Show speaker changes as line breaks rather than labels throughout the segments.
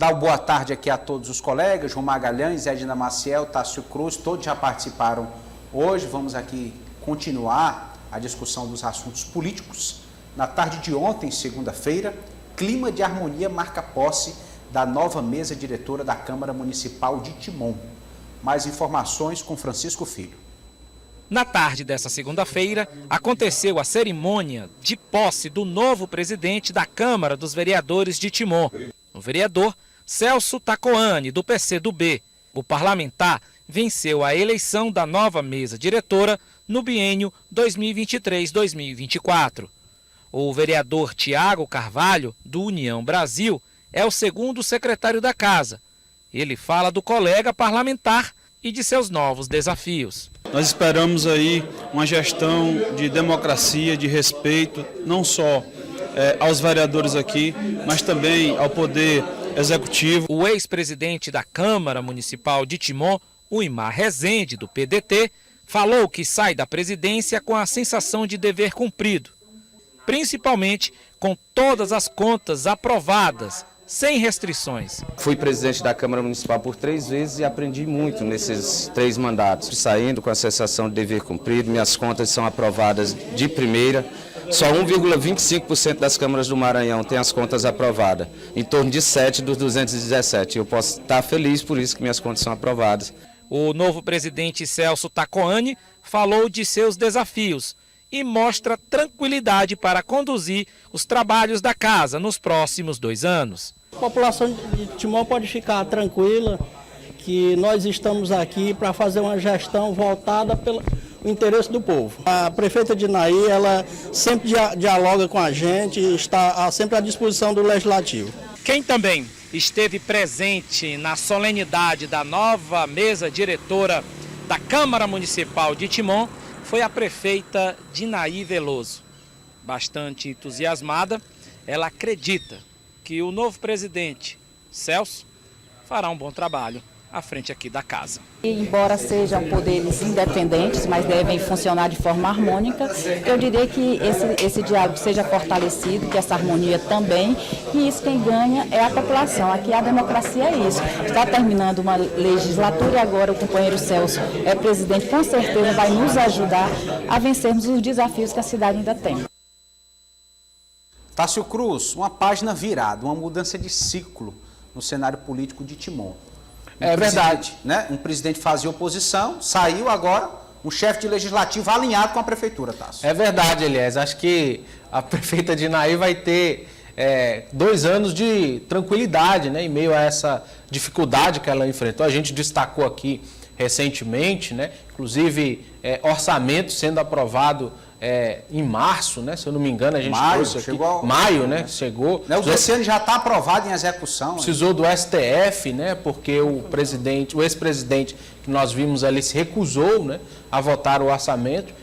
Dar boa tarde aqui a todos os colegas, João Magalhães, Edna Maciel, Tássio Cruz, todos já participaram hoje. Vamos aqui continuar a discussão dos assuntos políticos. Na tarde de ontem, segunda-feira, clima de harmonia marca posse da nova mesa diretora da Câmara Municipal de Timon. Mais informações com Francisco Filho.
Na tarde dessa segunda-feira, aconteceu a cerimônia de posse do novo presidente da Câmara dos Vereadores de Timon, o vereador Celso Tacoani, do PCdoB. O parlamentar venceu a eleição da nova mesa diretora no biênio 2023-2024. O vereador Tiago Carvalho, do União Brasil, é o segundo secretário da Casa. Ele fala do colega parlamentar e de seus novos desafios.
Nós esperamos aí uma gestão de democracia, de respeito, não só aos vereadores aqui, mas também ao Poder Executivo.
O ex-presidente da Câmara Municipal de Timon, o Imar Rezende, do PDT, falou que sai da presidência com a sensação de dever cumprido, principalmente com todas as contas aprovadas, sem restrições.
Fui presidente da Câmara Municipal por 3 vezes e aprendi muito nesses 3 mandatos. Saindo com a sensação de dever cumprido, minhas contas são aprovadas de primeira. Só 1,25% das câmaras do Maranhão têm as contas aprovadas, em torno de 7 dos 217. Eu posso estar feliz por isso que minhas contas são aprovadas.
O novo presidente Celso Tacoani falou de seus desafios e mostra tranquilidade para conduzir os trabalhos da casa nos próximos 2 anos.
A população de Timon pode ficar tranquila que nós estamos aqui para fazer uma gestão voltada pelo interesse do povo. A prefeita Dinaí, ela sempre dialoga com a gente e está sempre à disposição do Legislativo.
Quem também esteve presente na solenidade da nova mesa diretora da Câmara Municipal de Timon foi a prefeita Dinaí Veloso. Bastante entusiasmada, ela acredita que o novo presidente, Celso, fará um bom trabalho à frente aqui da casa.
Embora sejam poderes independentes, mas devem funcionar de forma harmônica, eu diria que esse diálogo seja fortalecido, que essa harmonia também, e isso quem ganha é a população. Aqui a democracia é isso. Está terminando uma legislatura e agora o companheiro Celso é presidente, com certeza vai nos ajudar a vencermos os desafios que a cidade ainda tem.
Tássio Cruz, uma página virada, uma mudança de ciclo no cenário político de Timon.
É verdade,
né? Um presidente fazia oposição, saiu agora um chefe de legislativo alinhado com a prefeitura, Tássio.
É verdade, Elias. Acho que a prefeita Dinaí vai ter 2 anos de tranquilidade, né, em meio a essa dificuldade que ela enfrentou. A gente destacou aqui recentemente, né, inclusive orçamento sendo aprovado em março, né? Se eu não me engano, a gente trouxe aqui. Maio, né? Chegou.
Esse ano já está aprovado em execução.
Precisou do STF, né? Porque o ex-presidente que nós vimos ali se recusou, né, a votar o orçamento.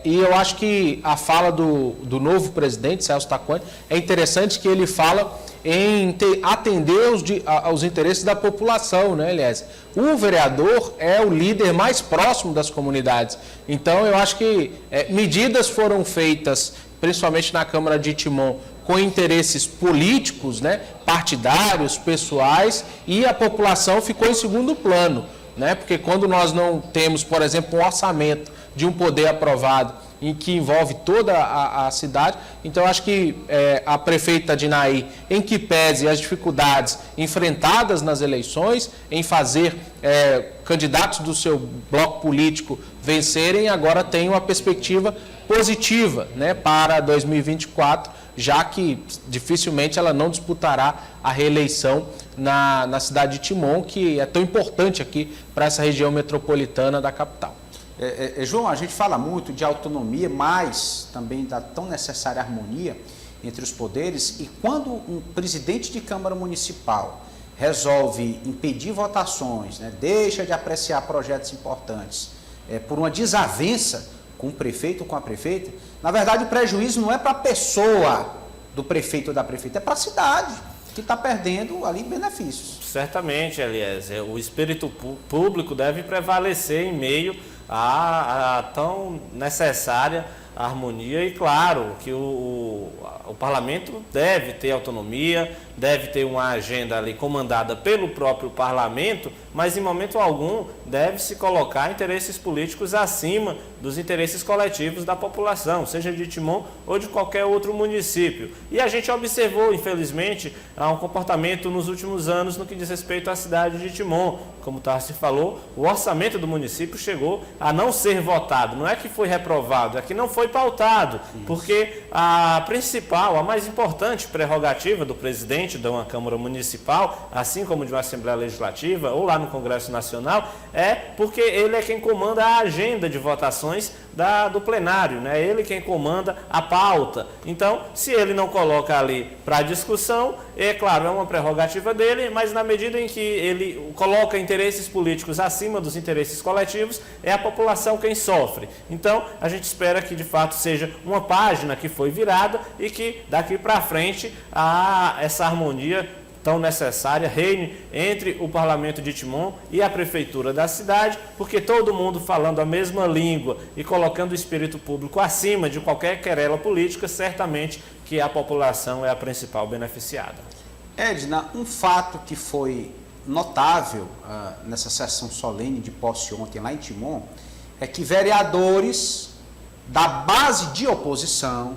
E eu acho que a fala do novo presidente, Celso Tacoani, é interessante que ele fala em atender aos interesses da população, né, aliás. O vereador é o líder mais próximo das comunidades. Então, eu acho que medidas foram feitas, principalmente na Câmara de Timon, com interesses políticos, né, partidários, pessoais, e a população ficou em segundo plano, né, porque quando nós não temos, por exemplo, um orçamento de um poder aprovado em que envolve toda a cidade. Então, acho que a prefeita Dinaí, em que pese as dificuldades enfrentadas nas eleições, em fazer candidatos do seu bloco político vencerem, agora tem uma perspectiva positiva, né, para 2024, já que dificilmente ela não disputará a reeleição na cidade de Timon, que é tão importante aqui para essa região metropolitana da capital.
João, a gente fala muito de autonomia, mas também da tão necessária harmonia entre os poderes, e quando um presidente de Câmara Municipal resolve impedir votações, né, deixa de apreciar projetos importantes por uma desavença com o prefeito ou com a prefeita, na verdade o prejuízo não é para a pessoa do prefeito ou da prefeita, é para a cidade, que está perdendo ali benefícios.
Certamente, Elias, o espírito público deve prevalecer em meio à tão necessária harmonia, e claro que o parlamento deve ter autonomia, deve ter uma agenda ali comandada pelo próprio parlamento, mas em momento algum deve se colocar interesses políticos acima dos interesses coletivos da população, seja de Timon ou de qualquer outro município. E a gente observou, infelizmente, um comportamento nos últimos anos no que diz respeito à cidade de Timon. Como o Tarci falou, o orçamento do município chegou a não ser votado. Não é que foi reprovado, é que não foi pautado, porque a principal, a mais importante prerrogativa do presidente de uma Câmara Municipal, assim como de uma Assembleia Legislativa ou lá no Congresso Nacional, é porque ele é quem comanda a agenda de votações do plenário, né? Ele quem comanda a pauta. Então, se ele não coloca ali para discussão, é claro, é uma prerrogativa dele, mas na medida em que ele coloca interesses políticos acima dos interesses coletivos, é a população quem sofre. Então, a gente espera que de fato seja uma página que foi virada e que daqui para frente essa harmonia tão necessária reine entre o parlamento de Timon e a prefeitura da cidade, porque todo mundo falando a mesma língua e colocando o espírito público acima de qualquer querela política, certamente que a população é a principal beneficiada.
Edna, um fato que foi notável nessa sessão solene de posse ontem lá em Timon é que vereadores da base de oposição,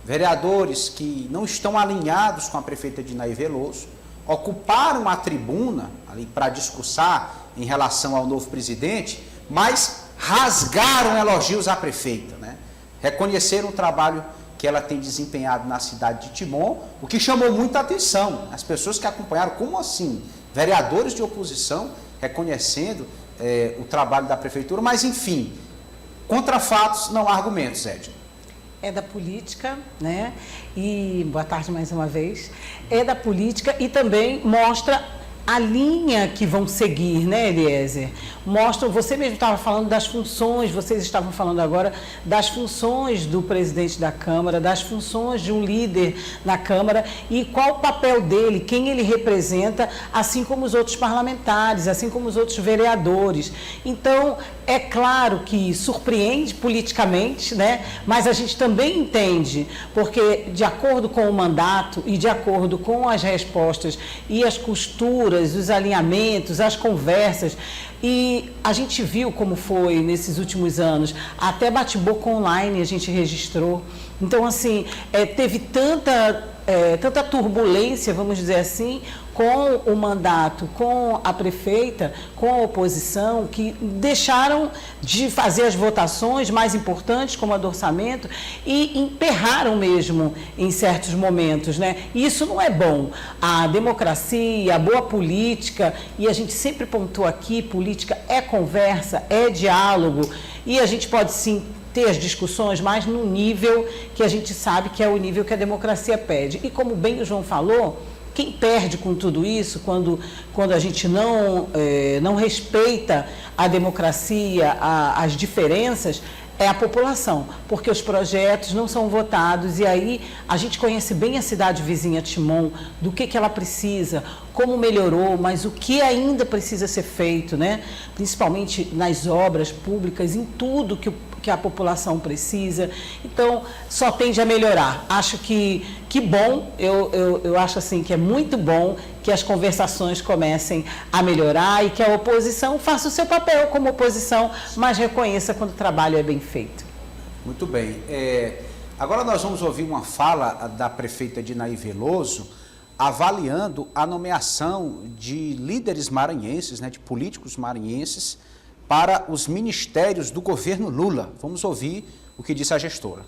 vereadores que não estão alinhados com a prefeita Dinaí Veloso, ocuparam a tribuna ali para discursar em relação ao novo presidente, mas rasgaram elogios à prefeita, né? Reconheceram o trabalho que ela tem desempenhado na cidade de Timon, o que chamou muita atenção. As pessoas que acompanharam, como assim? Vereadores de oposição reconhecendo o trabalho da prefeitura, mas enfim, contra fatos não há argumentos, Edna.
É da política, né? E boa tarde mais uma vez. É da política e também mostra a linha que vão seguir, né, Eliezer? Mostra, você mesmo estava falando das funções, vocês estavam falando agora das funções do presidente da Câmara, das funções de um líder na Câmara e qual o papel dele, quem ele representa, assim como os outros parlamentares, assim como os outros vereadores. Então, é claro que surpreende politicamente, né? Mas a gente também entende, porque de acordo com o mandato e de acordo com as respostas e as costuras, os alinhamentos, as conversas, e a gente viu como foi nesses últimos anos, até bate-boca online a gente registrou. Então, assim, teve tanta turbulência, vamos dizer assim, com o mandato, com a prefeita, com a oposição, que deixaram de fazer as votações mais importantes, como a do orçamento, e emperraram mesmo em certos momentos, né? E isso não é bom. A democracia, a boa política, e a gente sempre pontuou aqui, política é conversa, é diálogo, e a gente pode sim ter as discussões, mas no nível que a gente sabe que é o nível que a democracia pede. E como bem o João falou, quem perde com tudo isso, quando a gente não respeita a democracia, as diferenças, é a população, porque os projetos não são votados e aí a gente conhece bem a cidade vizinha Timon, do que ela precisa, como melhorou, mas o que ainda precisa ser feito, né? Principalmente nas obras públicas, em tudo que a população precisa. Então, só tende a melhorar. Acho que bom, eu acho assim que é muito bom que as conversações comecem a melhorar e que a oposição faça o seu papel como oposição, mas reconheça quando o trabalho é bem feito.
Muito bem. Agora nós vamos ouvir uma fala da prefeita Dinaí Veloso, avaliando a nomeação de líderes maranhenses, né, de políticos maranhenses, para os ministérios do governo Lula. Vamos ouvir o que disse a gestora.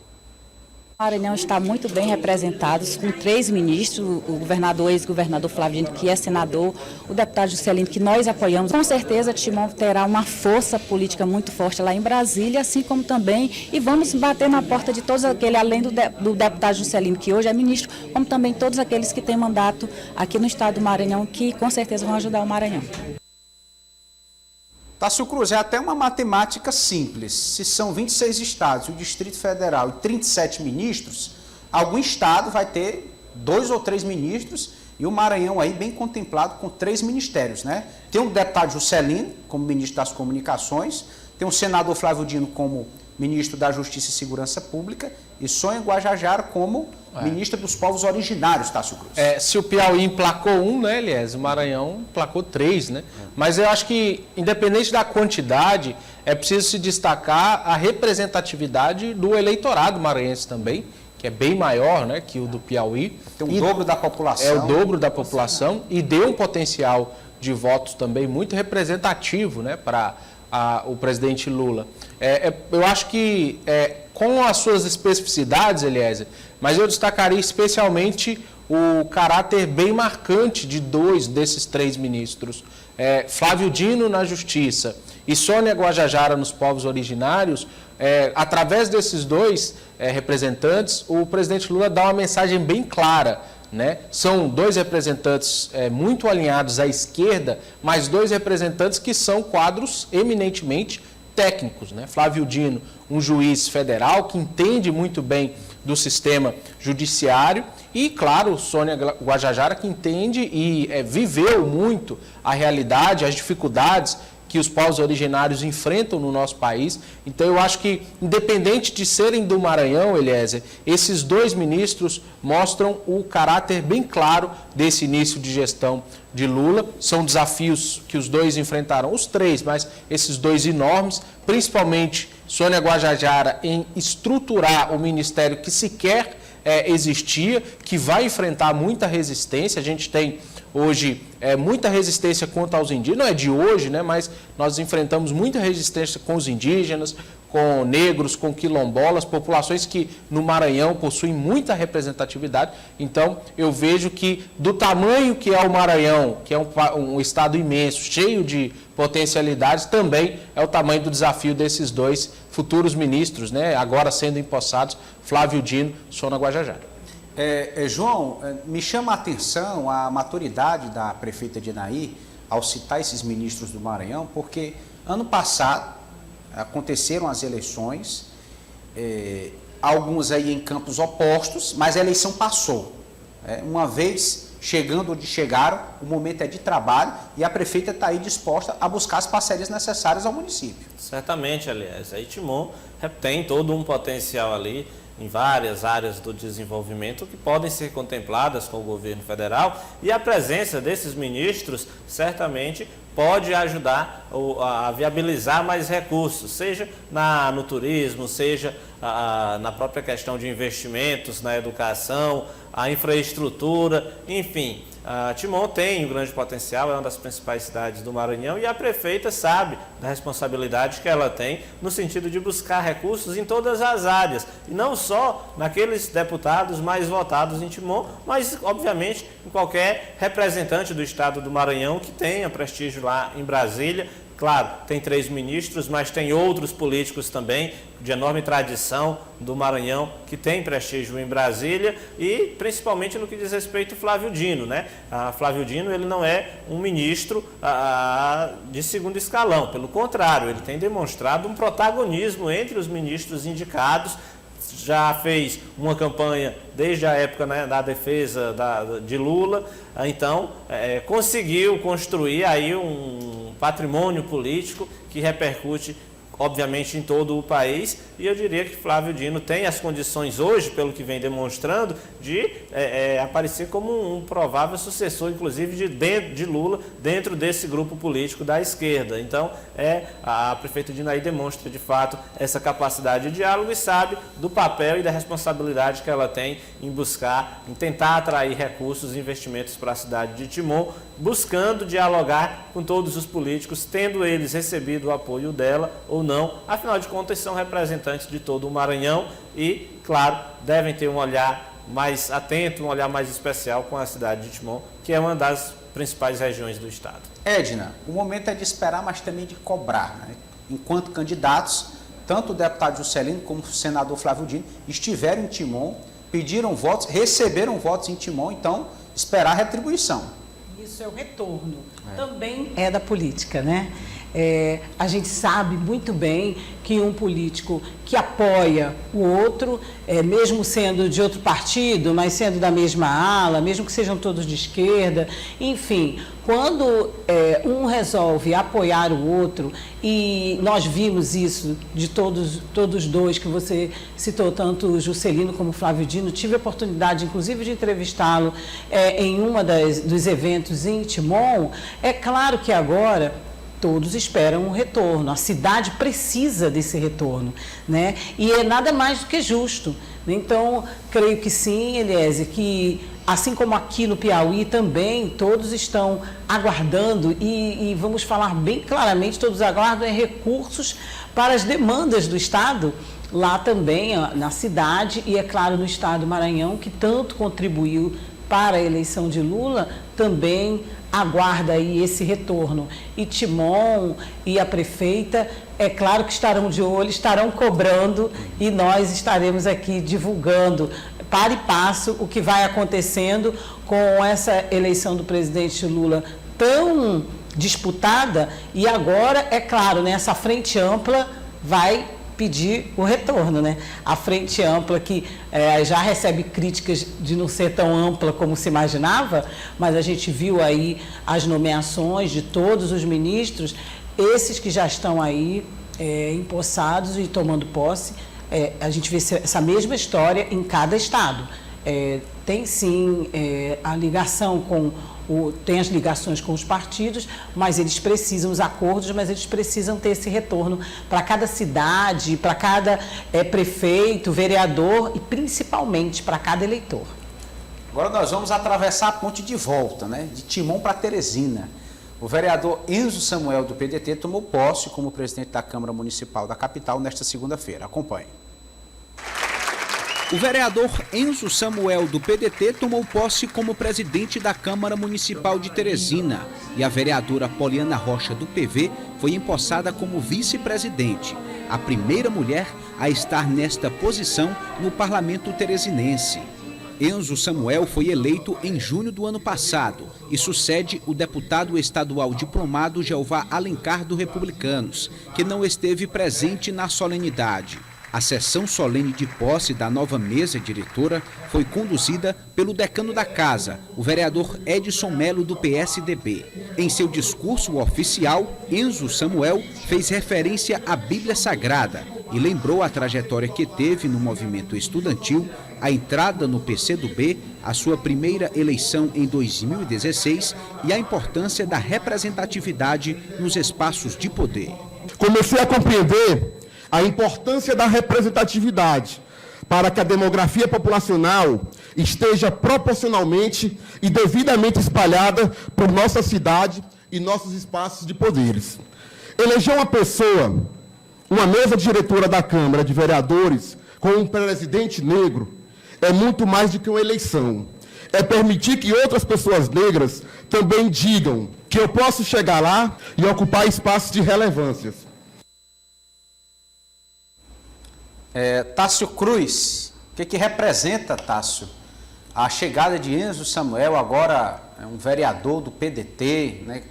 O Maranhão está muito bem representado, com 3 ministros, o governador, ex-governador Flávio Dino, que é senador, o deputado Juscelino, que nós apoiamos. Com certeza, Timon terá uma força política muito forte lá em Brasília, assim como também, e vamos bater na porta de todos aqueles, além do deputado Juscelino, que hoje é ministro, como também todos aqueles que têm mandato aqui no estado do Maranhão, que com certeza vão ajudar o Maranhão.
Tássio Cruz, é até uma matemática simples. Se são 26 estados, o Distrito Federal e 37 ministros, algum estado vai ter 2 ou 3 ministros e o Maranhão aí bem contemplado com 3 ministérios, né? Tem o deputado Juscelino como ministro das Comunicações, tem o senador Flávio Dino como ministro da Justiça e Segurança Pública e Sônia Guajajara como ministra dos povos originários, Tássio Cruz.
Se o Piauí emplacou um, né, Elias, o Maranhão emplacou 3, né? Mas eu acho que, independente da quantidade, é preciso se destacar a representatividade do eleitorado maranhense também, que é bem maior, né, que o do Piauí.
Tem o dobro da população.
É o dobro da população e deu um potencial de votos também muito representativo, né, para o presidente Lula. Eu acho que, com as suas especificidades, Eliezer, mas eu destacaria especialmente o caráter bem marcante de 2 desses 3 ministros. Flávio Dino na Justiça e Sônia Guajajara nos povos originários, através desses 2 representantes, o presidente Lula dá uma mensagem bem clara, né? São 2 representantes muito alinhados à esquerda, mas 2 representantes que são quadros eminentemente técnicos, né? Flávio Dino, um juiz federal que entende muito bem do sistema judiciário e, claro, Sônia Guajajara, que entende e viveu muito a realidade, as dificuldades que os povos originários enfrentam no nosso país. Então, eu acho que, independente de serem do Maranhão, Eliezer, esses 2 ministros mostram o caráter bem claro desse início de gestão de Lula. São desafios que os 2 enfrentaram, os 3, mas esses 2 enormes, principalmente Sônia Guajajara em estruturar o ministério que sequer existia, que vai enfrentar muita resistência. A gente tem hoje muita resistência contra os indígenas, não é de hoje, né, mas nós enfrentamos muita resistência com os indígenas, com negros, com quilombolas, populações que no Maranhão possuem muita representatividade. Então, eu vejo que do tamanho que é o Maranhão, que é um estado imenso, cheio de potencialidades, também é o tamanho do desafio desses 2 futuros ministros, né, agora sendo empossados, Flávio Dino e Sônia Guajajara.
João, me chama a atenção a maturidade da prefeita de Inaí ao citar esses ministros do Maranhão, porque ano passado aconteceram as eleições, alguns aí em campos opostos, mas a eleição passou. Uma vez chegando onde chegaram, o momento é de trabalho e a prefeita está aí disposta a buscar as parcerias necessárias ao município.
Certamente, aliás, a Itimon tem todo um potencial ali em várias áreas do desenvolvimento que podem ser contempladas com o governo federal, e a presença desses ministros certamente pode ajudar a viabilizar mais recursos, seja no turismo, seja na própria questão de investimentos, na educação, a infraestrutura, enfim. Timon tem um grande potencial, é uma das principais cidades do Maranhão e a prefeita sabe da responsabilidade que ela tem no sentido de buscar recursos em todas as áreas, e não só naqueles deputados mais votados em Timon, mas obviamente em qualquer representante do estado do Maranhão que tenha prestígio lá em Brasília. Claro, tem 3 ministros, mas tem outros políticos também de enorme tradição do Maranhão que tem prestígio em Brasília, e principalmente no que diz respeito ao Flávio Dino, né? Flávio Dino, ele não é um ministro de segundo escalão, pelo contrário, ele tem demonstrado um protagonismo entre os ministros indicados. Já fez uma campanha desde a época, né, da defesa de Lula, então conseguiu construir aí um patrimônio político que repercute obviamente em todo o país, e eu diria que Flávio Dino tem as condições hoje, pelo que vem demonstrando, de aparecer como um provável sucessor, inclusive de Lula, dentro desse grupo político da esquerda. Então, a prefeita de Inaí demonstra, de fato, essa capacidade de diálogo e sabe do papel e da responsabilidade que ela tem em buscar, em tentar atrair recursos e investimentos para a cidade de Timon, buscando dialogar com todos os políticos, tendo eles recebido o apoio dela ou não. Afinal de contas, são representantes de todo o Maranhão e, claro, devem ter um olhar mais atento, um olhar mais especial com a cidade de Timon, que é uma das principais regiões do estado.
Edna, o momento é de esperar, mas também de cobrar, né? Enquanto candidatos, tanto o deputado Juscelino como o senador Flávio Dino estiveram em Timon, pediram votos, receberam votos em Timon, então esperar a retribuição.
Isso é o retorno. Também é da política, né? A gente sabe muito bem que um político que apoia o outro, mesmo sendo de outro partido, mas sendo da mesma ala, mesmo que sejam todos de esquerda, enfim, quando um resolve apoiar o outro, e nós vimos isso de todos dois que você citou, tanto o Juscelino como o Flávio Dino, tive a oportunidade, inclusive, de entrevistá-lo em dos eventos em Timon. É claro que agora todos esperam um retorno, a cidade precisa desse retorno, né? E é nada mais do que justo. Então, creio que sim, Eliezer, que assim como aqui no Piauí também, todos estão aguardando e vamos falar bem claramente, todos aguardam recursos para as demandas do Estado, lá também na cidade e, é claro, no Estado do Maranhão, que tanto contribuiu para a eleição de Lula, também aguarda aí esse retorno. E Timon e a prefeita, é claro que estarão de olho, estarão cobrando e nós estaremos aqui divulgando para e passo o que vai acontecendo com essa eleição do presidente Lula tão disputada. E agora, é claro, né, essa frente ampla vai pedir o retorno, né? A frente ampla que já recebe críticas de não ser tão ampla como se imaginava, mas a gente viu aí as nomeações de todos os ministros, esses que já estão aí empossados e tomando posse. A gente vê essa mesma história em cada estado. Tem sim a ligação tem as ligações com os partidos, mas eles precisam, os acordos, mas eles precisam ter esse retorno para cada cidade, para cada prefeito, vereador e principalmente para cada eleitor.
Agora nós vamos atravessar a ponte de volta, né? De Timon para Teresina. O vereador Enzo Samuel, do PDT, tomou posse como presidente da Câmara Municipal da capital nesta segunda-feira. Acompanhe. O vereador Enzo Samuel, do PDT, tomou posse como presidente da Câmara Municipal de Teresina e a vereadora Poliana Rocha, do PV, foi empossada como vice-presidente, a primeira mulher a estar nesta posição no parlamento teresinense. Enzo Samuel foi eleito em junho do ano passado e sucede o deputado estadual diplomado Jeová Alencar, do Republicanos, que não esteve presente na solenidade. A sessão solene de posse da nova mesa diretora foi conduzida pelo decano da casa, o vereador Edson Melo, do PSDB. Em seu discurso oficial, Enzo Samuel fez referência à Bíblia Sagrada e lembrou a trajetória que teve no movimento estudantil, a entrada no PCdoB, a sua primeira eleição em 2016 e a importância da representatividade nos espaços de poder.
Comecei a compreender a importância da representatividade para que a demografia populacional esteja proporcionalmente e devidamente espalhada por nossa cidade e nossos espaços de poderes. Eleger uma pessoa, uma mesa diretora da Câmara de Vereadores com um presidente negro é muito mais do que uma eleição. É permitir que outras pessoas negras também digam que eu posso chegar lá e ocupar espaços de relevância.
Tássio Cruz, o que representa, Tássio, a chegada de Enzo Samuel, agora um vereador do PDT, né,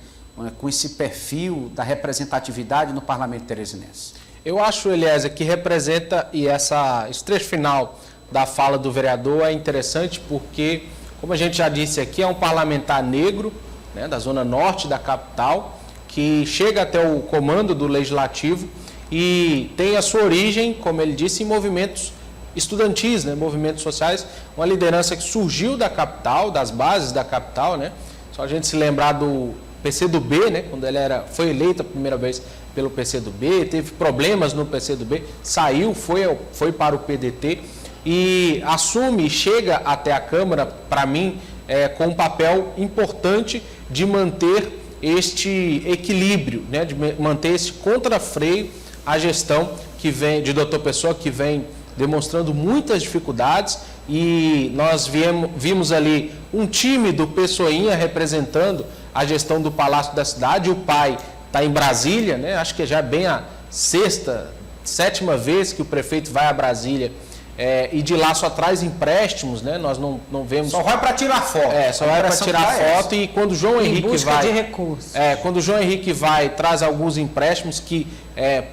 com esse perfil da representatividade no parlamento teresinense?
Eu acho, Eliezer, que representa, e esse trecho final da fala do vereador é interessante porque, como a gente já disse aqui, é um parlamentar negro, né, da zona norte da capital, que chega até o comando do Legislativo e tem a sua origem, como ele disse, em movimentos estudantis, né, movimentos sociais, uma liderança que surgiu da capital, das bases da capital, né? Só a gente se lembrar do PCdoB, né, quando ele foi eleito a primeira vez pelo PCdoB, teve problemas no PCdoB, saiu, foi para o PDT e assume, chega até a Câmara, para mim, com um papel importante de manter este equilíbrio, né, de manter esse contrafreio à gestão que vem de Dr. Pessoa, que vem demonstrando muitas dificuldades, e nós vimos ali um time do Pessoinha representando a gestão do Palácio da Cidade. O pai está em Brasília, né? Acho que já é bem a sétima vez que o prefeito vai a Brasília e de lá só traz empréstimos, né? Nós não vemos...
Só vai para tirar foto.
Só vai para tirar foto e quando o João Henrique vai...
de recursos.
Quando o João Henrique vai, traz alguns empréstimos que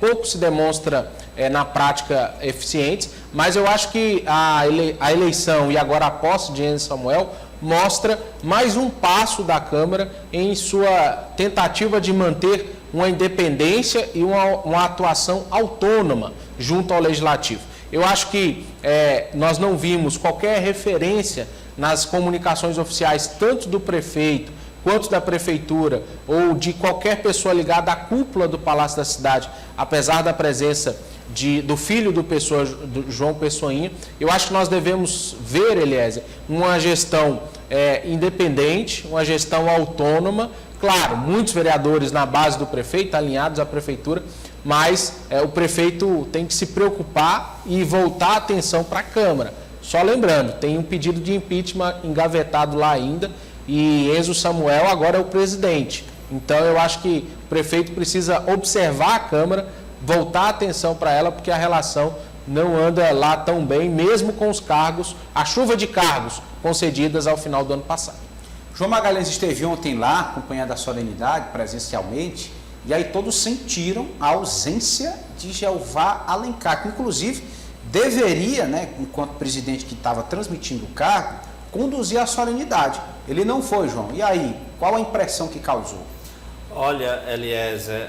pouco se demonstra na prática eficientes, mas eu acho que a eleição e agora a posse de Enzo Samuel mostra mais um passo da Câmara em sua tentativa de manter uma independência e uma atuação autônoma junto ao Legislativo. Eu acho que nós não vimos qualquer referência nas comunicações oficiais, tanto do prefeito quanto da prefeitura ou de qualquer pessoa ligada à cúpula do Palácio da Cidade, apesar da presença do filho do João Pessoinha. Eu acho que nós devemos ver, Eliezer, uma gestão independente, uma gestão autônoma. Claro, muitos vereadores na base do prefeito, alinhados à prefeitura, mas o prefeito tem que se preocupar e voltar a atenção para a Câmara. Só lembrando, tem um pedido de impeachment engavetado lá ainda e Enzo Samuel agora é o presidente. Então eu acho que o prefeito precisa observar a Câmara, voltar a atenção para ela, porque a relação não anda lá tão bem, mesmo com os cargos, a chuva de cargos concedidas ao final do ano passado.
João Magalhães esteve ontem lá, acompanhando a solenidade presencialmente, e aí todos sentiram a ausência de Jeová Alencar, que inclusive deveria, enquanto presidente que estava transmitindo o cargo, conduzir a solenidade. Ele não foi, João. E aí, qual a impressão que causou?
Olha, Eliezer,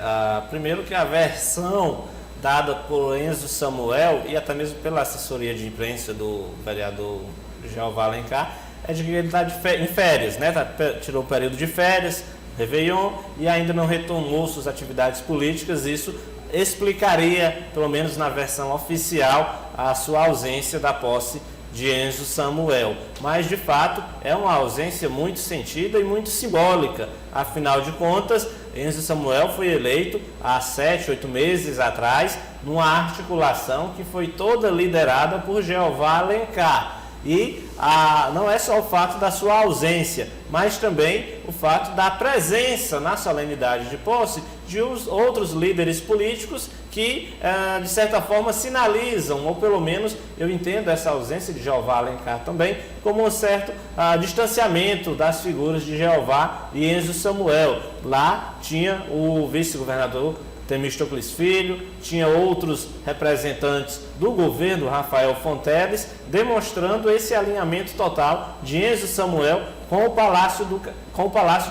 primeiro que a versão dada por Enzo Samuel e até mesmo pela assessoria de imprensa do vereador Jeová Alencar é de que ele está em férias, tirou o período de férias, Réveillon, e ainda não retomou suas atividades políticas. Isso explicaria, pelo menos na versão oficial, a sua ausência da posse de Enzo Samuel. Mas, de fato, é uma ausência muito sentida e muito simbólica. Afinal de contas, Enzo Samuel foi eleito há 7, 8 meses atrás, numa articulação que foi toda liderada por Jeová Alencar. E não é só o fato da sua ausência, mas também o fato da presença na solenidade de posse de outros líderes políticos que, de certa forma, sinalizam, ou pelo menos eu entendo essa ausência de Jeová Alencar também, como um certo distanciamento das figuras de Jeová e Enzo Samuel. Lá tinha o vice-governador Temístocles Filho, tinha outros representantes do governo, Rafael Fonteles, demonstrando esse alinhamento total de Enzo Samuel com o Palácio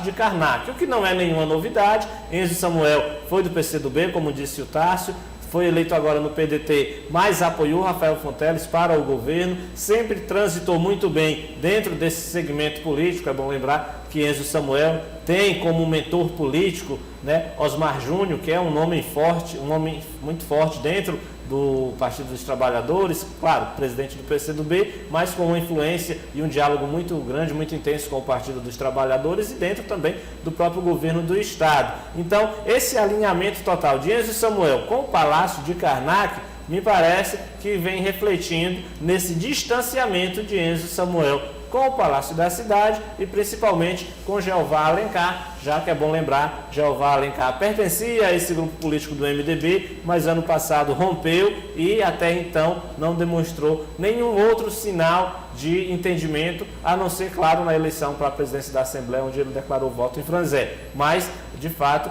de Karnak, o que não é nenhuma novidade. Enzo Samuel foi do PCdoB, como disse o Tássio, foi eleito agora no PDT, mas apoiou Rafael Fonteles para o governo, sempre transitou muito bem dentro desse segmento político. É bom lembrar que Enzo Samuel tem como mentor político, Osmar Júnior, que é um nome forte, um nome muito forte dentro do Partido dos Trabalhadores, claro, presidente do PCdoB, mas com uma influência e um diálogo muito grande, muito intenso com o Partido dos Trabalhadores e dentro também do próprio governo do Estado. Então, esse alinhamento total de Enzo Samuel com o Palácio de Karnak, me parece que vem refletindo nesse distanciamento de Enzo Samuel com o Palácio da Cidade e principalmente com Jeová Alencar, já que é bom lembrar, Jeová Alencar pertencia a esse grupo político do MDB, mas ano passado rompeu e até então não demonstrou nenhum outro sinal de entendimento, a não ser, claro, na eleição para a presidência da Assembleia, onde ele declarou voto em franzé. Mas, de fato,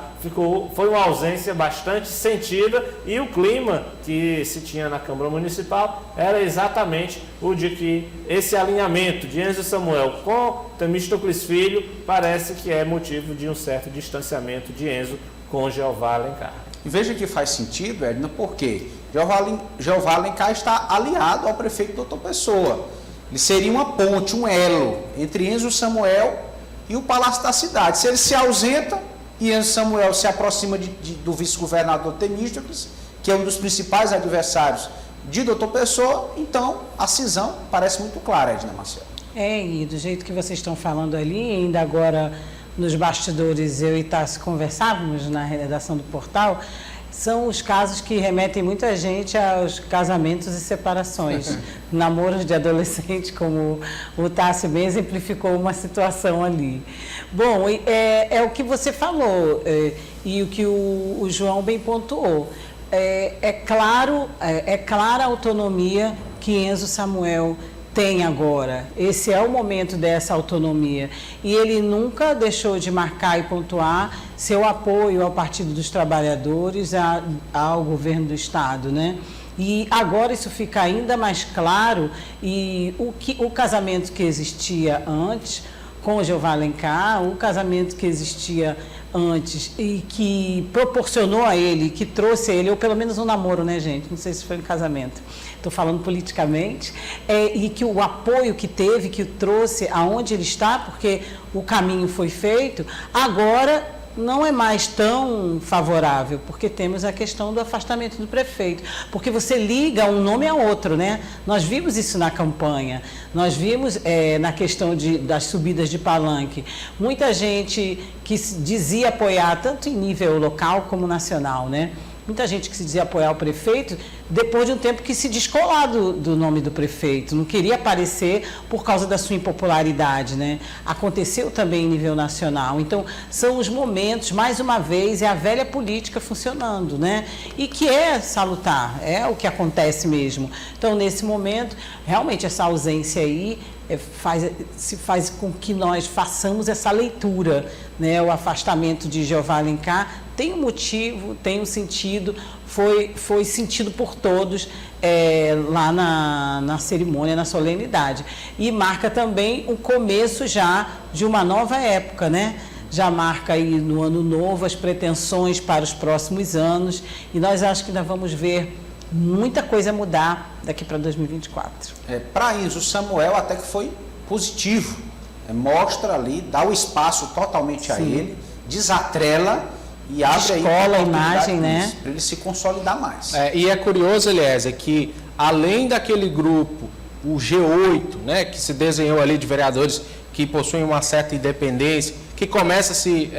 foi uma ausência bastante sentida e o clima que se tinha na Câmara Municipal era exatamente o de que esse alinhamento de Enzo Samuel com Temístocles Filho parece que é motivo de um certo distanciamento de Enzo com Jeová Alencar.
E veja que faz sentido, Edna, porque Jeová Alencar está aliado ao prefeito Doutor Pessoa. Ele seria uma ponte, um elo entre Enzo Samuel e o Palácio da Cidade. Se ele se ausenta e Enzo Samuel se aproxima do vice-governador Temístocles, que é um dos principais adversários de Doutor Pessoa, então a cisão parece muito clara, Edna Marcelo.
E do jeito que vocês estão falando ali, ainda agora nos bastidores eu e Tássio conversávamos na redação do portal, são os casos que remetem muita gente aos casamentos e separações, namoros de adolescente, como o Tássio bem exemplificou uma situação ali. Bom, é o que você falou e o que o João bem pontuou. é clara a autonomia que Enzo Samuel tem agora. Esse é o momento dessa autonomia. E ele nunca deixou de marcar e pontuar seu apoio ao Partido dos Trabalhadores, ao governo do Estado, né? E agora isso fica ainda mais claro, e o casamento que existia antes com o Jeová Alencar, o casamento que existia antes e que proporcionou a ele, que trouxe a ele, ou pelo menos um namoro, né, gente? Não sei se foi um casamento, estou falando politicamente, e que o apoio que teve, que o trouxe aonde ele está, porque o caminho foi feito, agora não é mais tão favorável, porque temos a questão do afastamento do prefeito, porque você liga um nome a outro, né? Nós vimos isso na campanha, nós vimos na questão das subidas de palanque, muita gente que dizia apoiar, tanto em nível local como nacional, né? Muita gente que se dizia apoiar o prefeito, depois de um tempo que se descolar do nome do prefeito, não queria aparecer por causa da sua impopularidade, né? Aconteceu também em nível nacional. Então, são os momentos, mais uma vez, é a velha política funcionando, né? E que é salutar, é o que acontece mesmo. Então, nesse momento, realmente essa ausência aí faz com que nós façamos essa leitura, né? O afastamento de Jeová Alencar tem um motivo, tem um sentido, foi sentido por todos lá na cerimônia, na solenidade. E marca também o começo já de uma nova época, né? Já marca aí no ano novo as pretensões para os próximos anos, e nós acho que ainda vamos ver muita coisa mudar daqui para 2024.
Para Enzo Samuel até que foi positivo, mostra ali, dá o espaço totalmente a ele, desatrela e abre
escola, a imagem, né?
Para ele se consolidar mais.
E é curioso, Eliezer, que além daquele grupo, o G8, né, que se desenhou ali de vereadores que possuem uma certa independência, que começa a se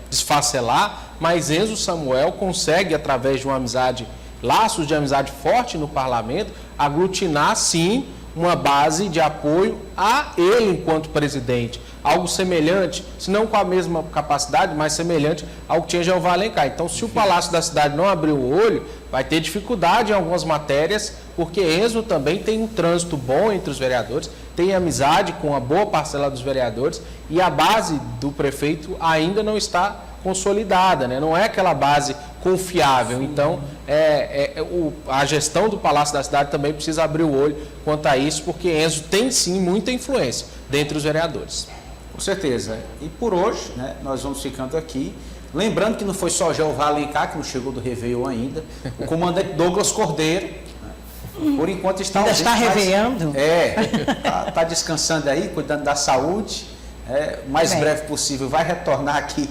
desfacelar, mas Enzo Samuel consegue, através de uma amizade, laços de amizade forte no parlamento, aglutinar, sim, uma base de apoio a ele enquanto presidente. Algo semelhante, se não com a mesma capacidade, mas semelhante ao que tinha Jeová Alencar. Então, se o Palácio da Cidade não abrir o olho, vai ter dificuldade em algumas matérias, porque Enzo também tem um trânsito bom entre os vereadores, tem amizade com a boa parcela dos vereadores, e a base do prefeito ainda não está consolidada, né? Não é aquela base confiável. Então, a gestão do Palácio da Cidade também precisa abrir o olho quanto a isso, porque Enzo tem sim muita influência dentre os vereadores.
Com certeza. E por hoje, né, nós vamos ficando aqui. Lembrando que não foi só Jeová Alencar, que não chegou do Réveillon ainda, o comandante Douglas Cordeiro, por enquanto está
ainda está reveando.
Está descansando aí, cuidando da saúde. O mais breve possível vai retornar aqui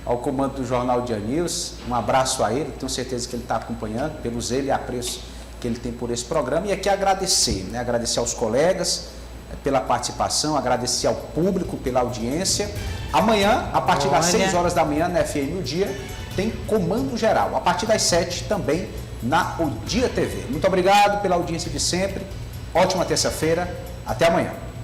ao comando do Jornal Dia News. Um abraço a ele, tenho certeza que ele está acompanhando, pelo zelo e apreço que ele tem por esse programa. E aqui agradecer, né? Agradecer aos colegas pela participação, agradecer ao público pela audiência. Amanhã, a partir das 6 horas da manhã, na FM O Dia, tem Comando Geral. A partir das 7 também na O Dia TV. Muito obrigado pela audiência de sempre. Ótima terça-feira. Até amanhã.